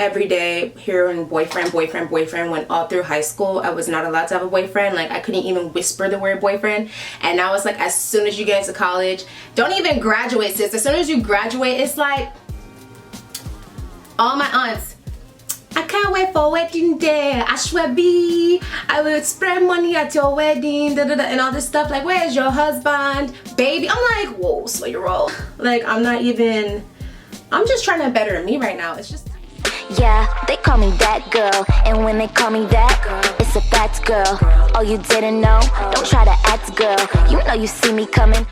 every day hearing boyfriend, boyfriend, boyfriend. Went all through high school, I was not allowed to have a boyfriend. Like, I couldn't even whisper the word boyfriend. And now it's like, as soon as you get into college, don't even graduate, sis. As soon as you graduate, it's like, all my aunts, I can't wait for wedding day. Ashwebi, I will spread money at your wedding, da, da, da, and all this stuff. Like, where's your husband, baby? I'm like, whoa, slow your roll. Like, I'm just trying to better me right now. It's just, yeah, they call me that girl, and when they call me that girl, it's a fact, girl. Oh, you didn't know? Don't try to act, girl. You know you see me coming.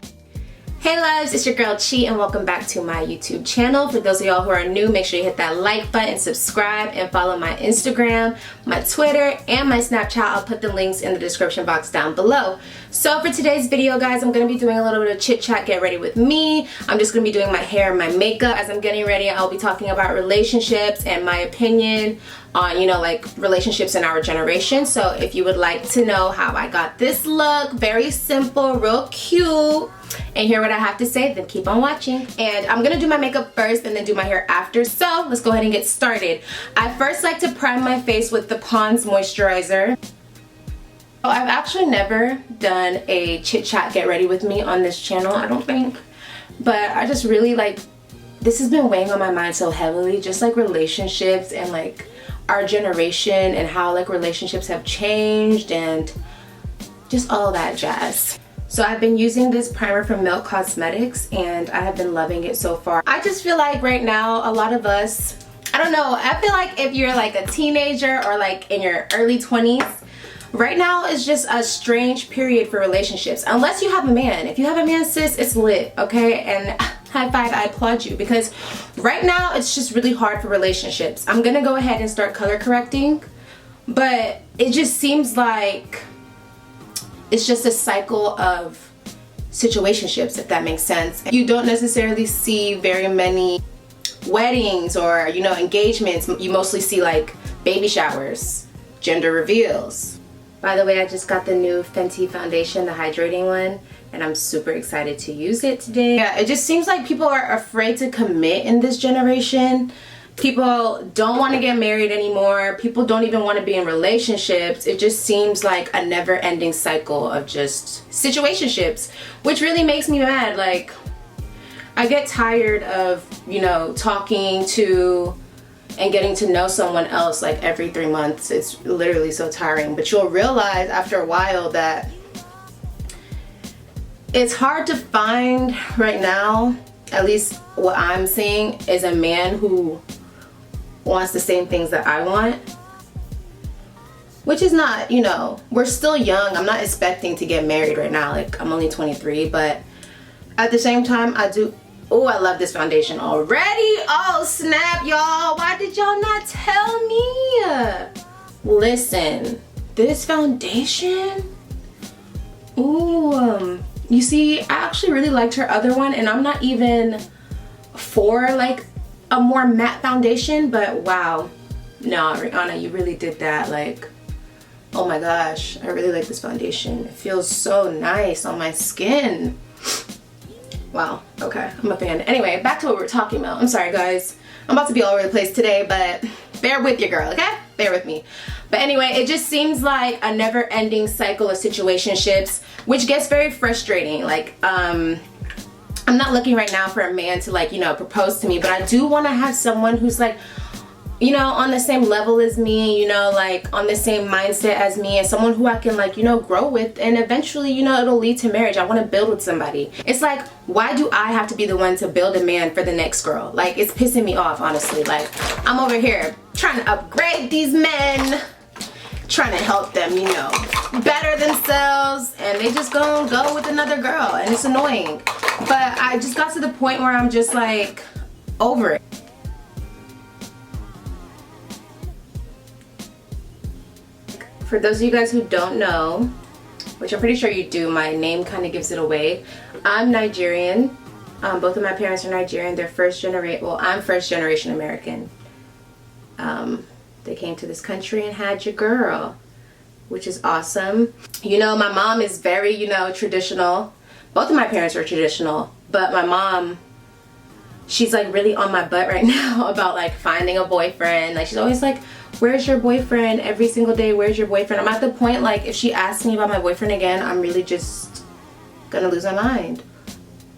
hey loves, it's your girl Chi, and welcome back to my YouTube channel. For those of y'all who are new, make sure you hit that like button, subscribe, and follow my Instagram, my Twitter, and my Snapchat. I'll put the links in the description box down below. So for today's video, guys, I'm going to be doing a little bit of chit chat, get ready with me. I'm just going to be doing my hair and my makeup. As I'm getting ready, I'll be talking about relationships and my opinion on, you know, like relationships in our generation. So if you would like to know how I got this look, very simple, real cute, and hear what I have to say, then keep on watching. And I'm gonna do my makeup first and then do my hair after. So let's go ahead and get started. I first like to prime my face with the Pond's moisturizer. I've actually never done a chit chat get ready with me on this channel, I don't think, but I just really like, this has been weighing on my mind so heavily, just like relationships and like our generation and how like relationships have changed and just all that jazz. So I've been using this primer from Milk Cosmetics and I have been loving it so far. I just feel like right now a lot of us, I don't know, I feel like if you're like a teenager or like in your early 20s, right now is just a strange period for relationships. Unless you have a man. If you have a man, sis, it's lit, okay? And high five, I applaud you, because right now it's just really hard for relationships. I'm gonna go ahead and start color correcting, but it just seems like it's just a cycle of situationships, if that makes sense. You don't necessarily see very many weddings or, you know, engagements. You mostly see like baby showers, gender reveals. By the way, I just got the new Fenty foundation, the hydrating one, and I'm super excited to use it today. Yeah, it just seems like people are afraid to commit in this generation. People don't want to get married anymore. People don't even want to be in relationships. It just seems like a never-ending cycle of just situationships, which really makes me mad. Like, I get tired of, you know, talking to and getting to know someone else like every 3 months. It's literally so tiring. But you'll realize after a while that it's hard to find right now, at least what I'm seeing, is a man who wants the same things that I want. Which is not, you know, we're still young. I'm not expecting to get married right now. Like, I'm only 23, but at the same time, I do. Oh, I love this foundation already. Oh, snap, y'all. Why did y'all not tell me? Listen, this foundation, ooh, you see, I actually really liked her other one, and I'm not even for like a more matte foundation, but wow. No, Rihanna, you really did that. Like, oh my gosh, I really like this foundation. It feels so nice on my skin. Wow, okay, I'm a fan. Anyway, back to what we were talking about. I'm sorry, guys. I'm about to be all over the place today, but bear with your girl, okay? Bear with me. But anyway, it just seems like a never-ending cycle of situationships, which gets very frustrating. Like, I'm not looking right now for a man to, like, you know, propose to me, but I do want to have someone who's like, you know, on the same level as me, you know, like on the same mindset as me, and someone who I can, like, you know, grow with, and eventually, you know, it'll lead to marriage. I want to build with somebody. It's like, why do I have to be the one to build a man for the next girl? Like, it's pissing me off, honestly. Like, I'm over here trying to upgrade these men, trying to help them, you know, better themselves, and they just gonna go with another girl, and it's annoying. But I just got to the point where I'm just like over it. For those of you guys who don't know, which I'm pretty sure you do, my name kind of gives it away. I'm Nigerian. Both of my parents are Nigerian. They're first generation, well, I'm first generation American. They came to this country and had your girl, which is awesome. You know, my mom is very, you know, traditional. Both of my parents are traditional, but my mom, she's like really on my butt right now about like finding a boyfriend. Like she's always like, where's your boyfriend? Every single day, where's your boyfriend? I'm at the point like if she asks me about my boyfriend again, I'm really just gonna lose my mind.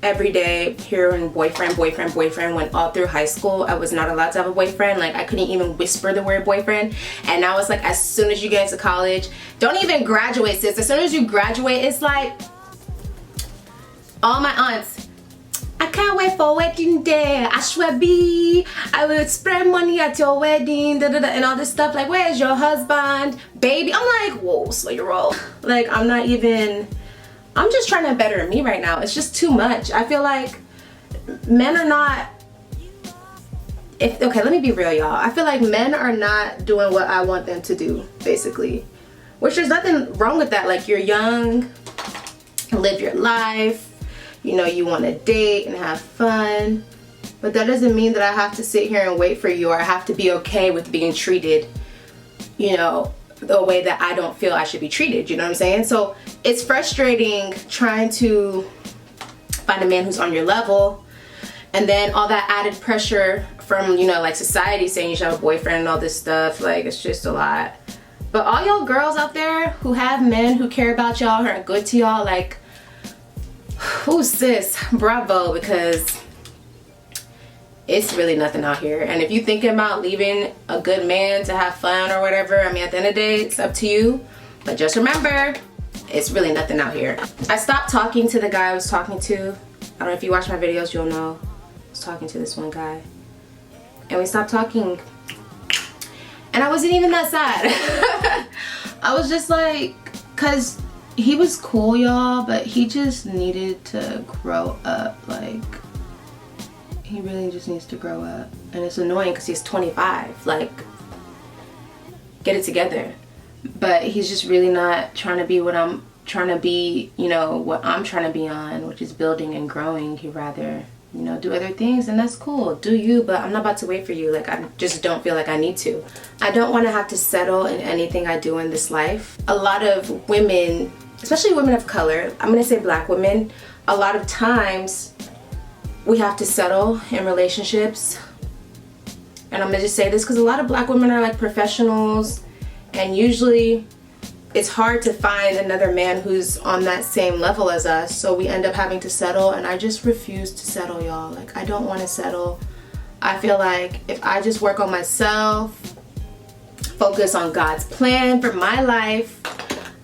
Every day hearing boyfriend when all through high school I was not allowed to have a boyfriend. Like I couldn't even whisper the word boyfriend. And now it's like as soon as you get into college, don't even graduate, sis. As soon as you graduate, it's like all my aunts, I can't wait for wedding day. Ashwabi, I will spread money at your wedding, da, da, da, and all this stuff. Like, where's your husband, baby? I'm like, whoa, slow your roll. Like I'm just trying to better me right now. It's just too much. I feel like men are not, okay, let me be real, y'all. I feel like men are not doing what I want them to do, basically. Which there's nothing wrong with that. Like, you're young, live your life, you know, you want to date and have fun. But that doesn't mean that I have to sit here and wait for you, or I have to be okay with being treated, you know, the way that I don't feel I should be treated, you know what I'm saying? So it's frustrating trying to find a man who's on your level, and then all that added pressure from, you know, like society saying you should have a boyfriend and all this stuff. Like, it's just a lot. But all y'all girls out there who have men who care about y'all, who are good to y'all, like, ooh, sis, bravo, because it's really nothing out here. And if you're thinking about leaving a good man to have fun or whatever, I mean, at the end of the day, it's up to you. But just remember, it's really nothing out here. I stopped talking to the guy I was talking to. I don't know if you watch my videos, you'll know. I was talking to this one guy. And we stopped talking. And I wasn't even that sad. I was just like, cause he was cool, y'all, but he just needed to grow up. Like, he really just needs to grow up. And it's annoying because he's 25. Like, get it together. But he's just really not trying to be what I'm trying to be, you know, what I'm trying to be on, which is building and growing. He'd rather, you know, do other things, and that's cool. Do you, but I'm not about to wait for you. Like, I just don't feel like I need to. I don't want to have to settle in anything I do in this life. A lot of women, especially women of color, I'm going to say black women, a lot of times we have to settle in relationships. And I'm going to just say this because a lot of black women are like professionals, and usually it's hard to find another man who's on that same level as us, so we end up having to settle. And I just refuse to settle, y'all. Like, I don't want to settle. I feel like if I just work on myself, focus on God's plan for my life,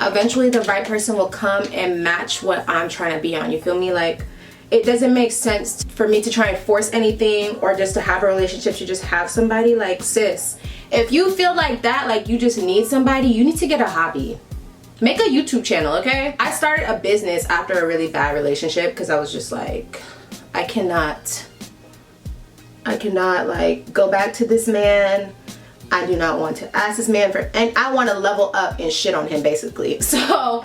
eventually the right person will come and match what I'm trying to be on. You feel me? Like, it doesn't make sense for me to try and force anything, or just to have a relationship to just have somebody. Like, sis, if you feel like that, like you just need somebody, you need to get a hobby. Make a YouTube channel, okay? I started a business after a really bad relationship because I was just like, I cannot like go back to this man. I do not want to ask this man for, and I want to level up and shit on him, basically. So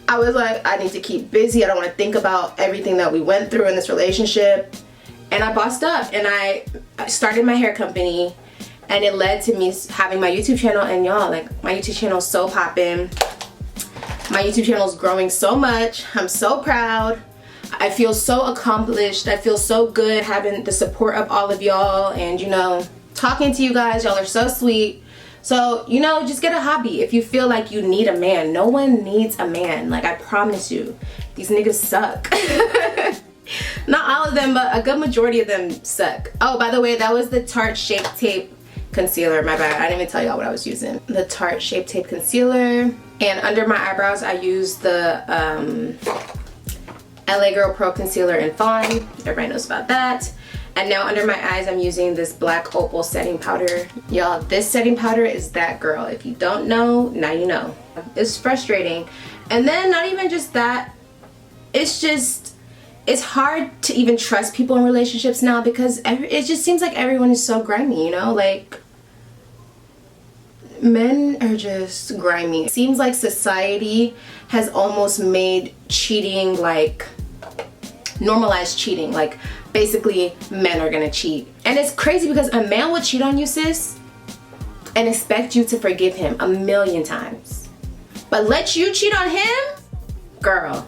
I was like, I need to keep busy. I don't want to think about everything that we went through in this relationship. And I bossed up and I started my hair company, and it led to me having my YouTube channel. And y'all, like, my YouTube channel is so popping. My YouTube channel is growing so much. I'm so proud. I feel so accomplished. I feel so good having the support of all of y'all, and, you know, talking to you guys. Y'all are so sweet. So, you know, just get a hobby if you feel like you need a man. No one needs a man. Like, I promise you, these niggas suck. Not all of them, but a good majority of them suck. Oh, by the way, that was the Tarte Shape Tape concealer. My bad, I didn't even tell y'all what I was using. The Tarte Shape Tape concealer. And under my eyebrows, I use the LA Girl Pro Concealer in Fawn. Everybody knows about that. And now under my eyes, I'm using this black opal setting powder. Y'all, this setting powder is that girl. If you don't know, now you know. It's frustrating. And then not even just that, it's hard to even trust people in relationships now, because it just seems like everyone is so grimy, you know? Like, men are just grimy. It seems like society has almost made cheating, like, normalized cheating. Like, basically, men are gonna cheat. And it's crazy because a man would cheat on you, sis, and expect you to forgive him 1,000,000 times. But let you cheat on him? Girl,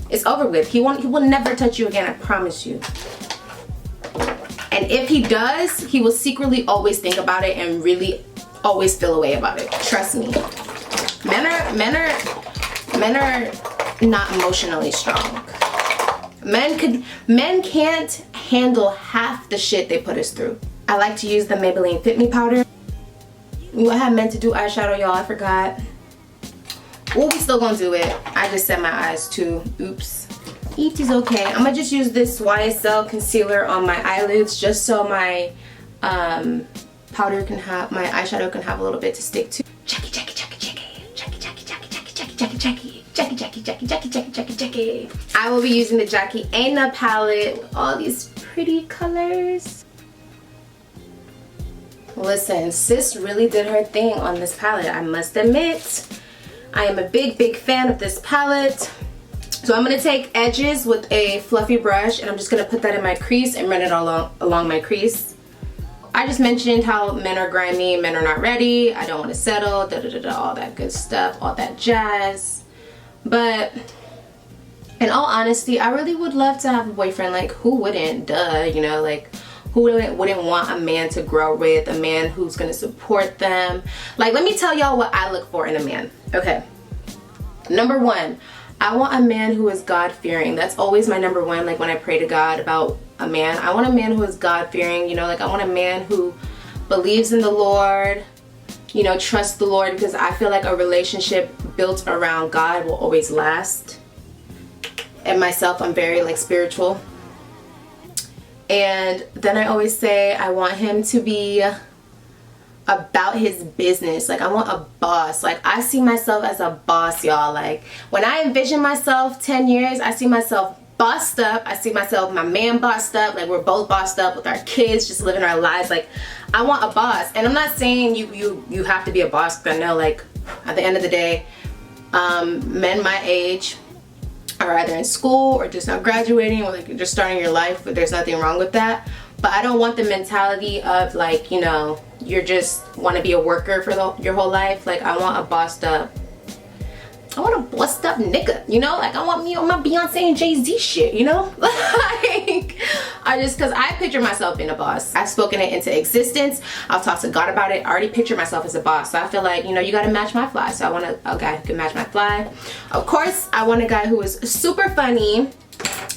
it's over with. He will never touch you again, I promise you. And And if he does, he will secretly always think about it and really always feel a way about it. Trust me. Men are not emotionally strong. Men can't handle half the shit they put us through. I like to use the Maybelline Fit Me powder. What I had meant to do eyeshadow, y'all, I forgot. Well, we still gonna do it. I just set my eyes too. Oops. Eat is okay. I'm gonna just use this YSL concealer on my eyelids just so my powder can have, my eyeshadow can have a little bit to stick to. Jackie. I will be using the Jackie Aina palette with all these pretty colors. Listen, sis really did her thing on this palette, I must admit. I am a big fan of this palette. So I'm going to take edges with a fluffy brush and I'm just going to put that in my crease and run it along my crease. I just mentioned how men are grimy, men are not ready, I don't want to settle, all that good stuff, all that jazz. But in all honesty, I really would love to have a boyfriend. Like, who wouldn't? Duh, you know, like, who wouldn't want a man to grow with, a man who's gonna support them? Like, let me tell y'all what I look for in a man. Okay, number one, I want a man who is God-fearing. That's always my number one. Like, when I pray to God about a man, I want a man who is God-fearing. You know, like, I want a man who believes in the Lord, you know, trusts the Lord, because I feel like a relationship built around God will always last. And myself, I'm very, like, spiritual. And then I always say I want him to be about his business. Like, I want a boss. Like, I see myself as a boss, y'all. Like, when I envision myself 10 years, I see myself bossed up. I see myself, my man bossed up. Like, we're both bossed up with our kids, just living our lives. Like, I want a boss. And I'm not saying you have to be a boss, because I know, like, at the end of the day, men my age are either in school or just not graduating, or like you're just starting your life, but there's nothing wrong with that. But I don't want the mentality of, like, you know, you're just want to be a worker for your whole life. Like, I want a bossed up nigga, you know? Like, I want me on my Beyonce and Jay-Z shit, you know? Like, because I picture myself being a boss. I've spoken it into existence. I'll talk to God about it. I already picture myself as a boss. So I feel like, you know, you gotta match my fly. So I want a guy who can match my fly. Of course, I want a guy who is super funny.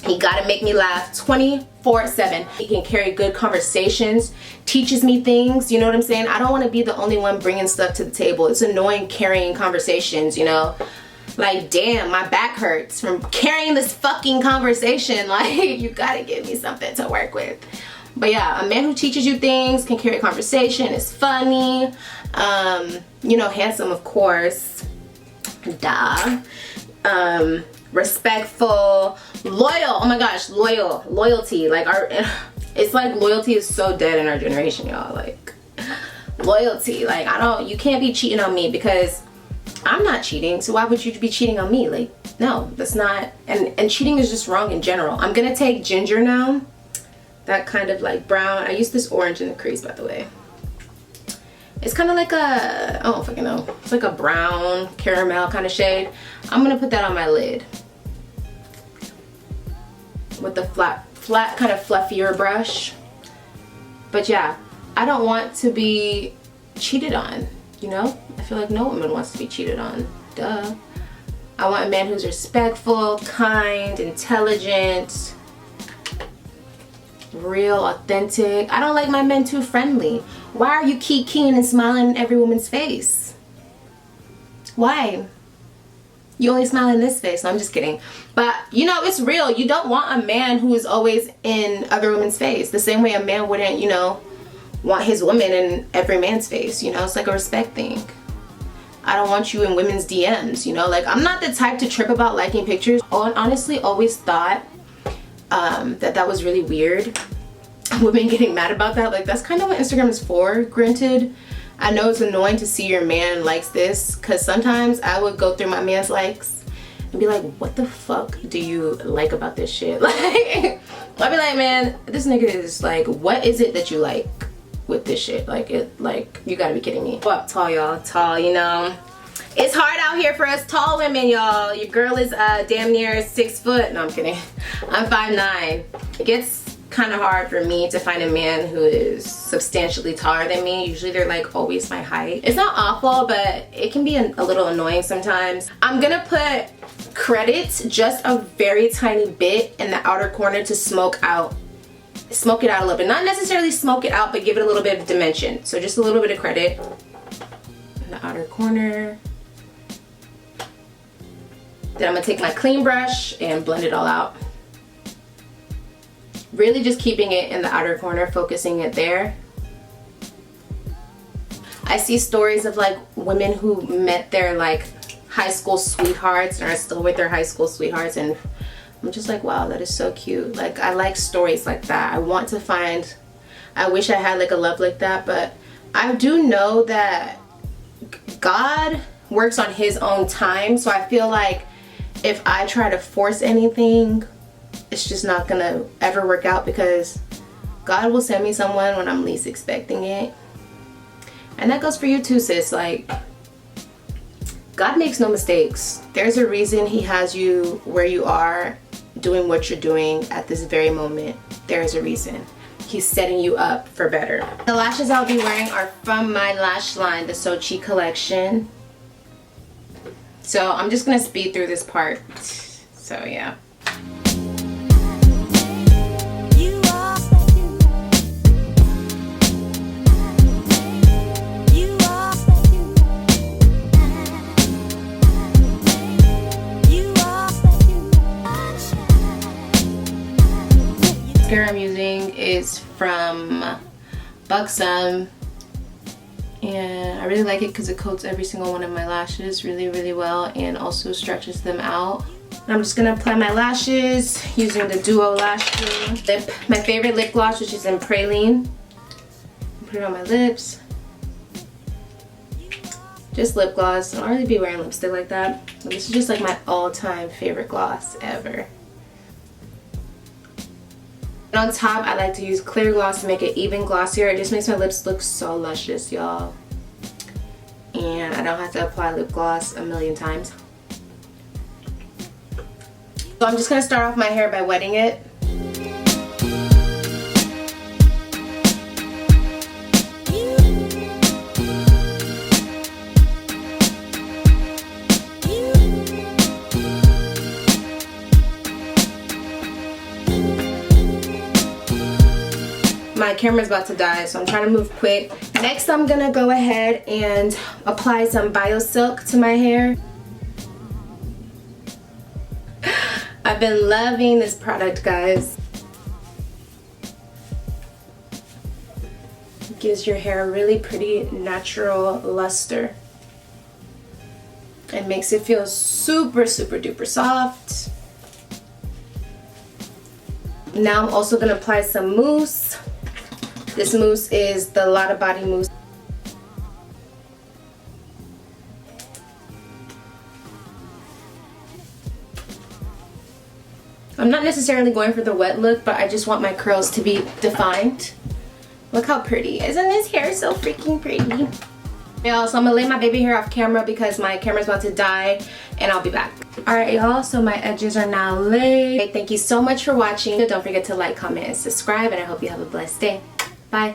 He gotta make me laugh 24/7. He can carry good conversations, teaches me things, you know what I'm saying? I don't want to be the only one bringing stuff to the table. It's annoying carrying conversations, you know? Like, damn, my back hurts from carrying this fucking conversation. Like, you gotta give me something to work with. But yeah, a man who teaches you things, can carry a conversation, is funny, you know, handsome, of course, duh, respectful, loyal. Oh my gosh, loyalty. Like, it's like loyalty is so dead in our generation, y'all. Like, loyalty, like, you can't be cheating on me, because I'm not cheating, so why would you be cheating on me? Like, no, that's not, and cheating is just wrong in general. I'm gonna take ginger now, that kind of like brown. I use this orange in the crease, by the way. It's kind of like I don't fucking know, it's like a brown caramel kind of shade. I'm gonna put that on my lid with the flat kind of fluffier brush. But yeah, I don't want to be cheated on, you know? I feel like no woman wants to be cheated on. Duh. I want a man who's respectful, kind, intelligent, real, authentic. I don't like my men too friendly. Why are you keen and smiling in every woman's face? Why? You only smile in this face. No, I'm just kidding. But, you know, it's real. You don't want a man who is always in other women's face. The same way a man wouldn't, you know, want his woman in every man's face. You know, it's like a respect thing. I don't want you in women's DMs, you know? Like, I'm not the type to trip about liking pictures. Honestly, always thought that was really weird. Women getting mad about that. Like, that's kind of what Instagram is for. Granted, I know it's annoying to see your man likes this, because sometimes I would go through my man's likes and be like, what the fuck do you like about this shit? Like, I'd be like, man, this nigga is like, what is it that you like with this shit? Like, you gotta be kidding me. Well, tall, y'all, tall, you know. It's hard out here for us tall women, y'all. Your girl is damn near 6 foot. No, I'm kidding. I'm 5'9". It gets kind of hard for me to find a man who is substantially taller than me. Usually they're like always my height. It's not awful, but it can be a little annoying sometimes. I'm gonna put credits, just a very tiny bit in the outer corner to smoke it out a little bit. Not necessarily smoke it out, but give it a little bit of dimension. So just a little bit of credit in the outer corner. Then I'm gonna take my clean brush and blend it all out. Really just keeping it in the outer corner, focusing it there. I see stories of like women who met their like high school sweethearts and are still with their high school sweethearts, and I'm just like, wow, that is so cute. Like, I like stories like that. I wish I had like a love like that, but I do know that God works on his own time. So I feel like if I try to force anything, it's just not gonna ever work out, because God will send me someone when I'm least expecting it. And that goes for you too, sis. Like, God makes no mistakes. There's a reason he has you where you are, doing what you're doing at this very moment. There's a reason. He's setting you up for better. The lashes I'll be wearing are from my lash line, the Sochi collection. So I'm just gonna speed through this part. So yeah. Mascara I'm using is from Grwm, and I really like it because it coats every single one of my lashes really well and also stretches them out. And I'm just gonna apply my lashes using the Duo Lash Glue. My favorite lip gloss, which is in Praline. Put it on my lips. Just lip gloss. I don't really be wearing lipstick like that. But this is just like my all-time favorite gloss ever. And on top, I like to use clear gloss to make it even glossier. It just makes my lips look so luscious, y'all. And I don't have to apply lip gloss a million times. So I'm just gonna start off my hair by wetting it. My camera's about to die, so I'm trying to move quick. Next, I'm gonna go ahead and apply some BioSilk to my hair. I've been loving this product, guys. It gives your hair a really pretty natural luster and makes it feel super duper soft. Now I'm also gonna apply some mousse. This mousse is the Lotta Body mousse. I'm not necessarily going for the wet look, but I just want my curls to be defined. Look how pretty. Isn't this hair so freaking pretty? Y'all, so I'm gonna lay my baby hair off camera because my camera's about to die, and I'll be back. Alright, y'all, so my edges are now laid. Thank you so much for watching. Don't forget to like, comment, and subscribe, and I hope you have a blessed day. Bye.